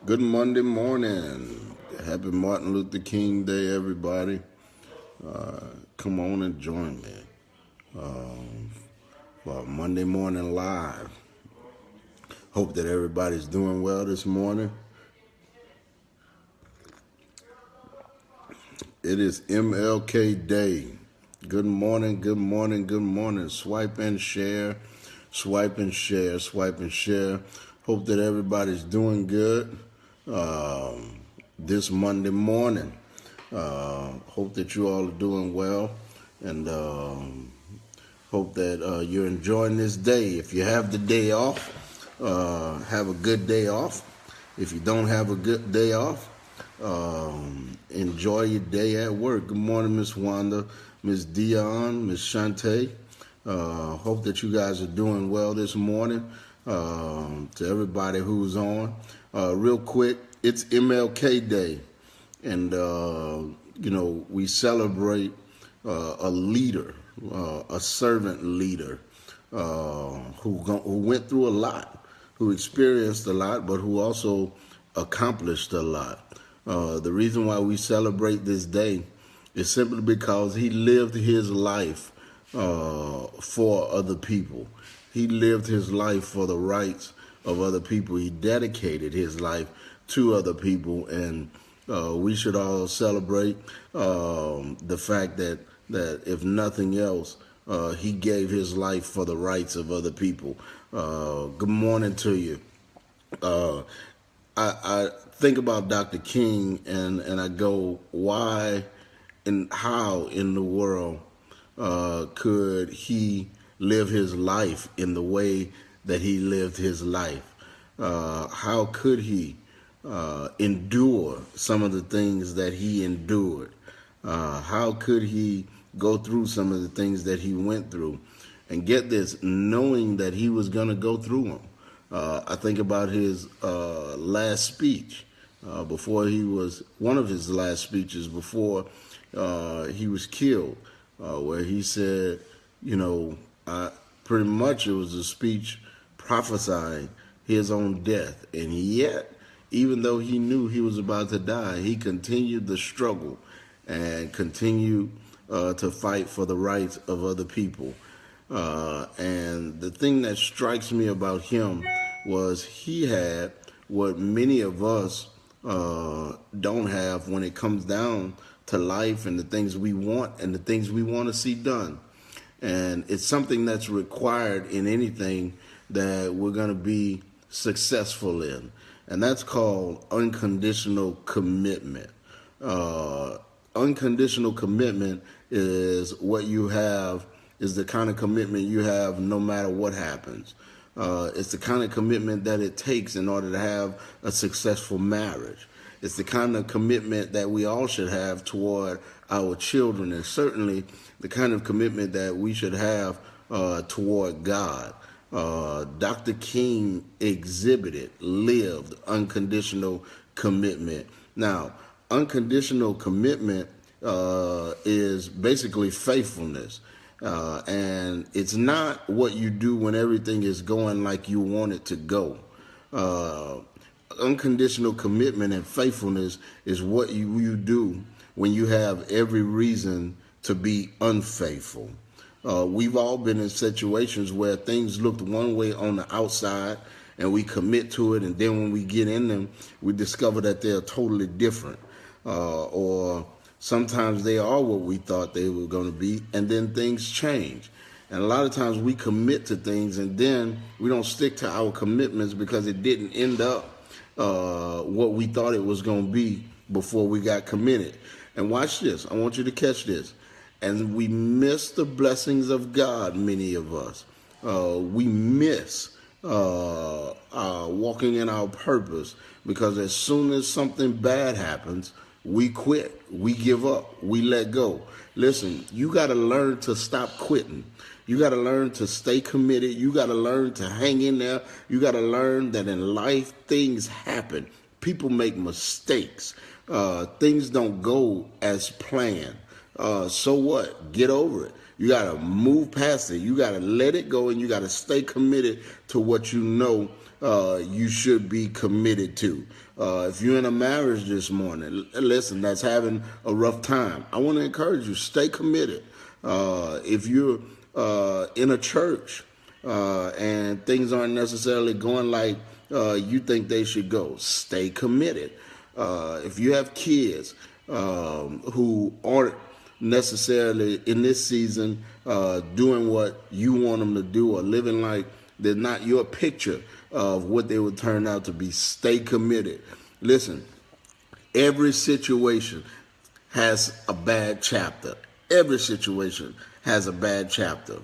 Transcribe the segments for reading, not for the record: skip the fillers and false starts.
Good Monday morning. Happy Martin Luther King Day, everybody. Come on and join me for Monday Morning Live. Hope that everybody's doing well this morning. It is MLK Day. Good morning, good morning, good morning. Swipe and share, swipe and share, swipe and share. Hope that everybody's doing good this Monday morning. Hope that you all are doing well, and hope that you're enjoying this day. If you have the day off, have a good day off. If you don't have a good day off, enjoy your day at work. Good morning, Miss Wanda, Miss Dion, Miss Shante. Hope that you guys are doing well this morning. To everybody who's on, real quick, it's MLK Day, and we celebrate a leader, a servant leader, who went through a lot, who experienced a lot, but who also accomplished a lot. The reason why we celebrate this day is simply because he lived his life for other people. He lived his life for the rights of other people. He dedicated his life to other people, and we should all celebrate the fact that if nothing else, he gave his life for the rights of other people. Good morning to you. I think about Dr. King, and I go, why and how in the world could he live his life in the way that he lived his life? How could he endure some of the things that he endured? How could he go through some of the things that he went through? And get this, knowing that he was going to go through them. I think about his last speech before he was, one of his last speeches before he was killed, where he said, pretty much it was a speech prophesying his own death. And yet, even though he knew he was about to die, he continued the struggle and continued to fight for the rights of other people. And the thing that strikes me about him was he had what many of us don't have when it comes down to life and the things we want and the things we want to see done. And it's something that's required in anything that we're going to be successful in. And that's called unconditional commitment. Unconditional commitment is what you have, is the kind of commitment you have no matter what happens. It's the kind of commitment that it takes in order to have a successful marriage. It's the kind of commitment that we all should have toward our children, and certainly the kind of commitment that we should have toward God. Dr. King lived unconditional commitment. Now, unconditional commitment is basically faithfulness. And it's not what you do when everything is going like you want it to go. Unconditional commitment and faithfulness is what you do when you have every reason to be unfaithful. We've all been in situations where things looked one way on the outside and we commit to it, and then when we get in them, we discover that they're totally different. Or sometimes they are what we thought they were going to be, and then things change. And a lot of times we commit to things and then we don't stick to our commitments because it didn't end up what we thought it was going to be before we got committed. And watch this. I want you to catch this. And we miss the blessings of God, many of us. We miss walking in our purpose because as soon as something bad happens, we quit, we give up, we let go. Listen, you got to learn to stop quitting. You got to learn to stay committed. You got to learn to hang in there. You got to learn that in life, things happen. People make mistakes. Things don't go as planned. So what? Get over it. You got to move past it. You got to let it go, and you got to stay committed to what you know you should be committed to. If you're in a marriage this morning, listen, that's having a rough time, I want to encourage you, stay committed. If you're in a church and things aren't necessarily going like you think they should go, stay committed. If you have kids who aren't necessarily in this season doing what you want them to do or living like they're not your picture of what they would turn out to be, stay committed. Listen, every situation has a bad chapter. Every situation has a bad chapter.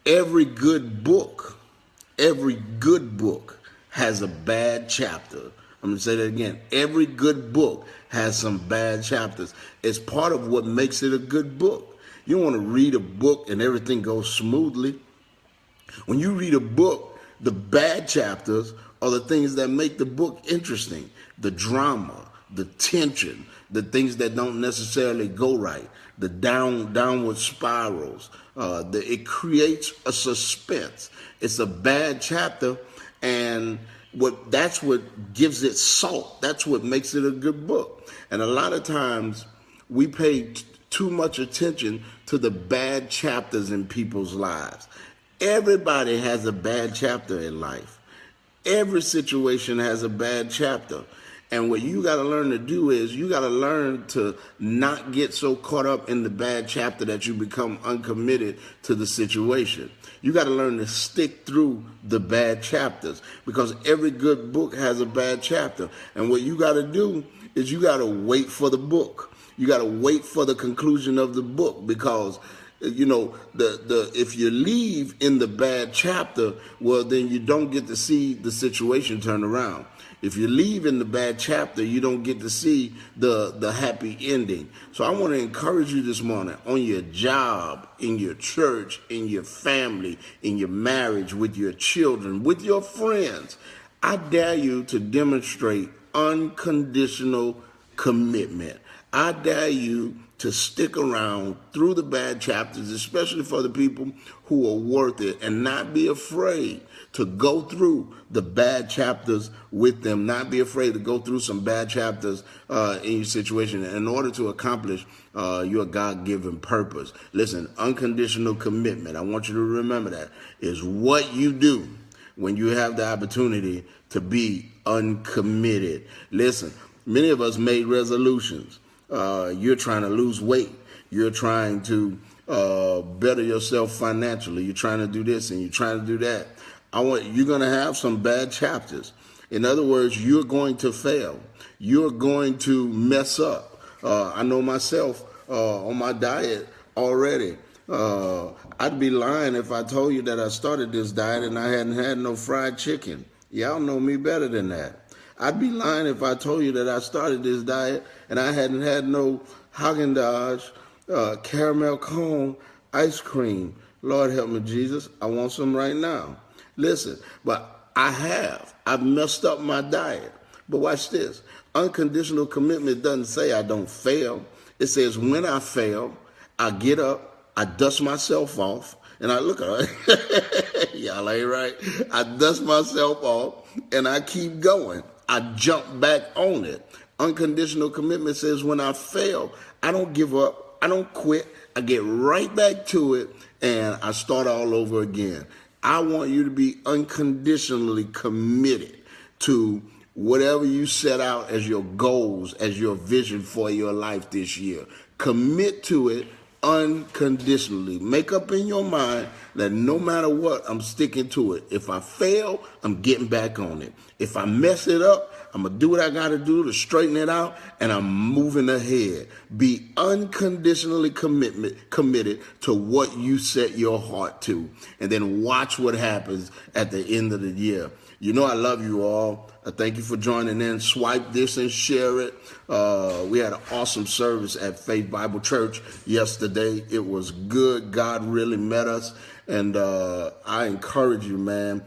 Every good book has a bad chapter. I'm going to say that again. Every good book has some bad chapters. It's part of what makes it a good book. You don't want to read a book and everything goes smoothly. When you read a book, the bad chapters are the things that make the book interesting. The drama, the tension, the things that don't necessarily go right, the downward spirals. It creates a suspense. It's a bad chapter, and that's what gives it salt. That's what makes it a good book. And a lot of times we pay too much attention to the bad chapters in people's lives. Everybody has a bad chapter in life. Every situation has a bad chapter. And what you got to learn to do is you got to learn to not get so caught up in the bad chapter that you become uncommitted to the situation. You got to learn to stick through the bad chapters, because every good book has a bad chapter. And what you got to do is you got to wait for the book. You got to wait for the conclusion of the book, because if you leave in the bad chapter, well, then you don't get to see the situation turn around. If you leave in the bad chapter, you don't get to see the happy ending. So I want to encourage you this morning, on your job, in your church, in your family, in your marriage, with your children, with your friends, I dare you to demonstrate unconditional commitment. I dare you to stick around through the bad chapters, especially for the people who are worth it, and not be afraid to go through the bad chapters with them, not be afraid to go through some bad chapters in your situation in order to accomplish your God-given purpose. Listen, unconditional commitment, I want you to remember that, is what you do when you have the opportunity to be uncommitted. Listen, many of us made resolutions. You're trying to lose weight. You're trying to better yourself financially. You're trying to do this and you're trying to do that. You're going to have some bad chapters. In other words, you're going to fail. You're going to mess up. I know myself on my diet already. I'd be lying if I told you that I started this diet and I hadn't had no fried chicken. Y'all know me better than that. I'd be lying if I told you that I started this diet and I hadn't had no Haagen-Dazs, caramel cone ice cream. Lord help me, Jesus. I want some right now. Listen, but I've messed up my diet. But watch this. Unconditional commitment doesn't say I don't fail. It says when I fail, I get up, I dust myself off, and I look at it. Y'all ain't right. I dust myself off, and I keep going. I jump back on it. Unconditional commitment says when I fail, I don't give up. I don't quit. I get right back to it, and I start all over again. I want you to be unconditionally committed to whatever you set out as your goals, as your vision for your life this year. Commit to it unconditionally. Make up in your mind that no matter what, I'm sticking to it. If I fail, I'm getting back on it. If I mess it up, I'm going to do what I got to do to straighten it out, and I'm moving ahead. Be unconditionally committed to what you set your heart to, and then watch what happens at the end of the year. You know I love you all. I thank you for joining in. Swipe this and share it. We had an awesome service at Faith Bible Church yesterday. It was good. God really met us. And I encourage you, man.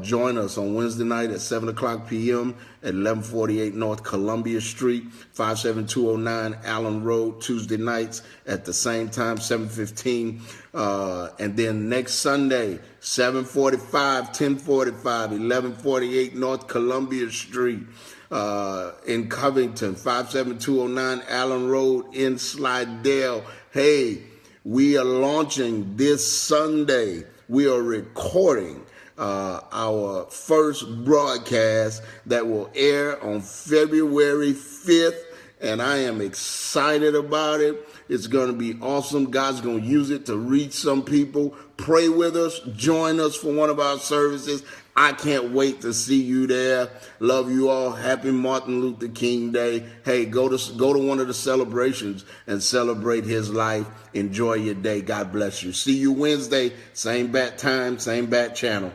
Join us on Wednesday night at 7 o'clock p.m. at 1148 North Columbia Street, 57209 Allen Road, Tuesday nights at the same time, 7:15. And then next Sunday, 7:45, 10:45, 1148 North Columbia Street in Covington, 57209 Allen Road in Slidell. Hey, we are launching this Sunday. We are recording our first broadcast that will air on February 5th, and I am excited about it. It's going to be awesome. God's going to use it to reach some people. Pray with us. Join us for one of our services. I can't wait to see you there. Love you all. Happy Martin Luther King Day. Hey, go to one of the celebrations and celebrate his life. Enjoy your day. God bless you. See you Wednesday. Same bat time, same bat channel.